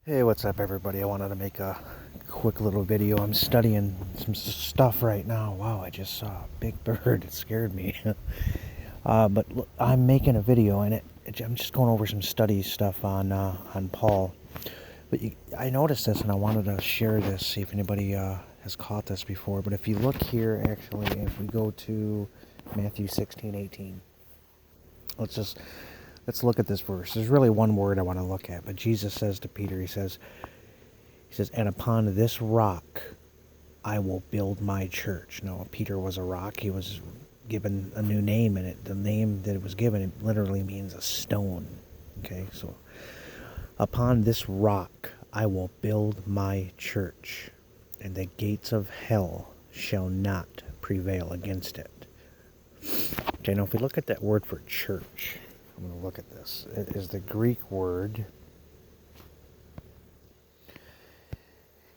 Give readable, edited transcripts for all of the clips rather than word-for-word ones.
Hey, what's up everybody? I wanted to make a quick little video. I'm studying some stuff right now. Wow, I just saw a big bird. It scared me. But look, I'm making a video and I'm just going over some study stuff on Paul. But I noticed this and I wanted to share this, see if anybody has caught this before. But if you look here, actually, if we go to Matthew 16:18, let's look at this verse. There's really one word I want to look at, but Jesus says to Peter, he says, and upon this rock I will build my church. Now, Peter was a rock. He was given a new name, and the name that it was given, it literally means a stone. Okay, so upon this rock I will build my church, and the gates of hell shall not prevail against it. Okay, now if we look at that word for church, I'm going to look at this. It is the Greek word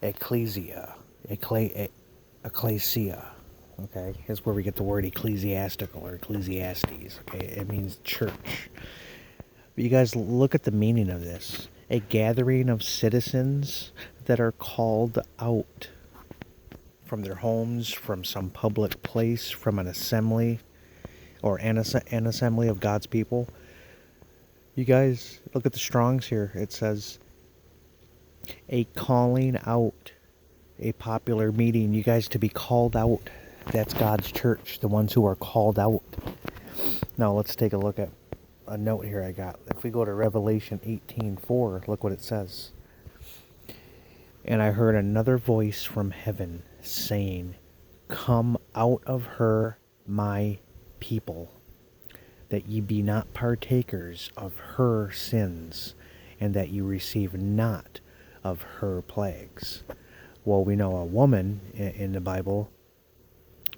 ecclesia. Ecclesia. Okay, here's where we get the word ecclesiastical or Ecclesiastes. Okay, it means church. But you guys look at the meaning of this. A gathering of citizens that are called out from their homes, from some public place, from an assembly, or an assembly of God's people. You guys, look at the Strongs here. It says a calling out, a popular meeting. You guys, to be called out, that's God's church, the ones who are called out. Now let's take a look at a note here I got. If we go to Revelation 18:4, look what it says. And I heard another voice from heaven saying, "Come out of her, my people, that ye be not partakers of her sins, and that ye receive not of her plagues." Well, we know a woman in the Bible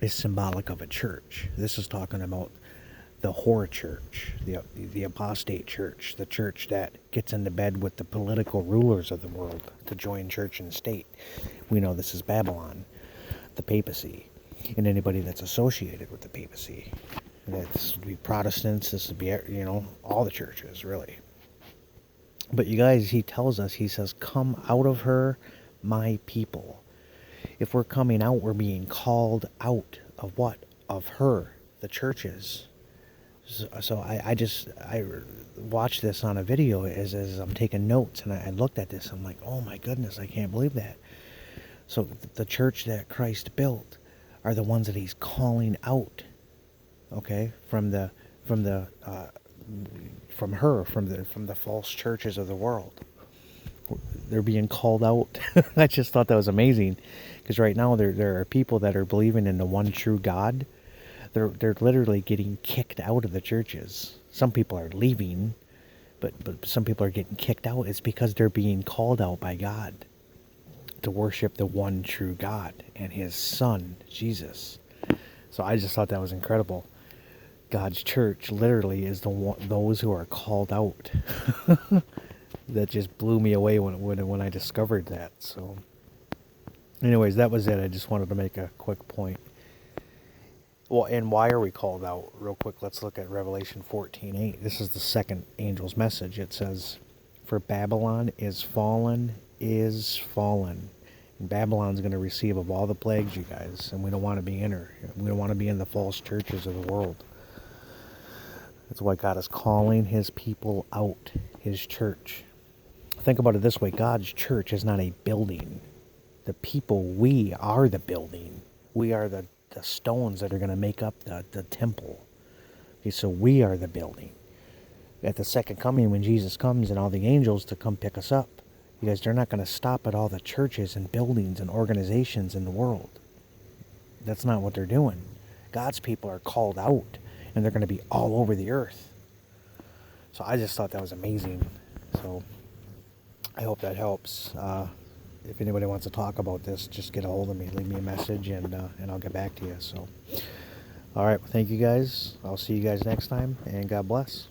is symbolic of a church. This is talking about the whore church, the apostate church, the church that gets into bed with the political rulers of the world to join church and state. We know this is Babylon, the papacy, and anybody that's associated with the papacy. This would be Protestants, this would be, all the churches, really. But you guys, he tells us, he says, "Come out of her, my people." If we're coming out, we're being called out of what? Of her, the churches. So I watched this on a video as I'm taking notes, and I looked at this. I'm like, oh my goodness, I can't believe that. So the church that Christ built are the ones that he's calling out. Okay, from the false churches of the world. They're being called out. I just thought that was amazing, because right now there are people that are believing in the one true God. They're literally getting kicked out of the churches. Some people are leaving, but some people are getting kicked out. It's because they're being called out by God to worship the one true God and his son, Jesus. So I just thought that was incredible. God's church literally is those who are called out. That just blew me away when I discovered that. So anyways, that was it. I just wanted to make a quick point. Well, and why are we called out? Real quick, let's look at Revelation 14:8. This is the second angel's message. It says, "For Babylon is fallen, is fallen." And Babylon's going to receive of all the plagues, you guys. And we don't want to be in her. We don't want to be in the false churches of the world. That's why God is calling his people out, his church. Think about it this way. God's church is not a building. The people, we are the building. We are the stones that are going to make up the temple. Okay, so we are the building. At the second coming, when Jesus comes and all the angels to come pick us up, you guys, they're not going to stop at all the churches and buildings and organizations in the world. That's not what they're doing. God's people are called out, and they're going to be all over the earth. So I just thought that was amazing. So I hope that helps. If anybody wants to talk about this, just get a hold of me. Leave me a message, and I'll get back to you. So, all right. Well, thank you guys. I'll see you guys next time, and God bless.